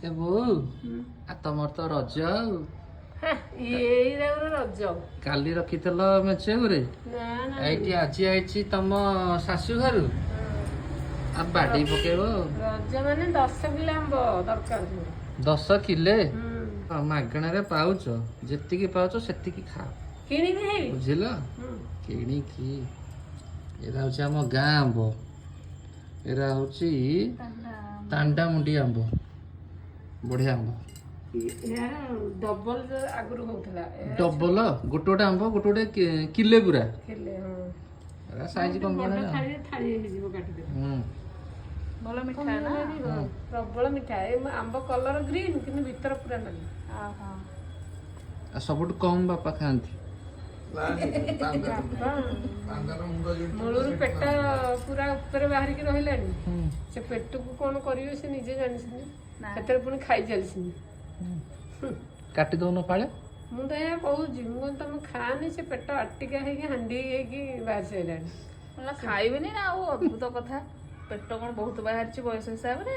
ଏ ବୋଉ ଆ ତମର ତ ରଜ ଆଉ ରଜ କାଲି ରଖିଥିଲ ମେଞ୍ଚେ ଗୁରେ ଏଇଠି ଆଜି ଆଇଛି ତମ ଶାଶୁ ଘରୁ ଆଉ ବାଡେଇ ପକେଇବ ରଜ ମାନେ 10 କିଲୋ ଆମ୍ବ ଦରକାର 10 କିଲେ ମାଗଣାରେ ପାଉଛ ଯେତିକି ପାଉଛ ସେତିକି ଖାଅ କିଣିକି ଖାଇବି ବୁଝିଲ କିଣିକି ଏରା ହଉଛି ଆମ ଗାଁ ଆମ୍ବ ଏରା ହଉଛି ତାଣ୍ଡାମୁଣ୍ଡି ଆମ୍ବ ବଢିଆ ଆମ୍ବ ଡବଲ ଆଗରୁ ହଉଥିଲା ଡବଲ ଗୋଟେ ଗୋଟେ ଆମ୍ବ ଗୋଟେ ଗୋଟେ କିଲେ ପୁରା ଥିଲେ ଏରା ସାଇଜ କମିଗଲା ନା ଥାଳି ହେଇଯିବ କାଟିଦେବେ ଭଲ ମିଠା ନା ପ୍ରବଳ ମିଠା ଏ ଆମ୍ବ କଲର ଗ୍ରୀନ କିନ୍ତୁ ଭିତର ପୁରା ନାଲି ଆଉ ସବୁଠୁ କମ ବାପା ଖାଆନ୍ତି ମୂଳରୁ ପେଟ ପୁରା ଉପରେ ବାହାରିକି ରହିଲାଣି ସେ ପେଟକୁ କଣ କରିବେ ସେ ନିଜେ ଜାଣିଛନ୍ତି ସେଥିରେ ପୁଣି ଖାଇ ଚାଲିଛନ୍ତି କାଟି ଦଉନ ଫାଳେ ମୁଁ ତ ଏହା କହୁଛି ମୁଁ କହିଲି ତମେ ଖାଆନି ସେ ପେଟ ଆଟିକା ହେଇକି ହାଣ୍ଡି ହେଇକି ବାହାରି ସାରିଲାଣି ଖାଇବେନି ନା ଆଉ ଅଦ୍ଭୁତ କଥା ପେଟ କଣ ବହୁତ ବାହାରିଛି ବୟସ ହିସାବରେ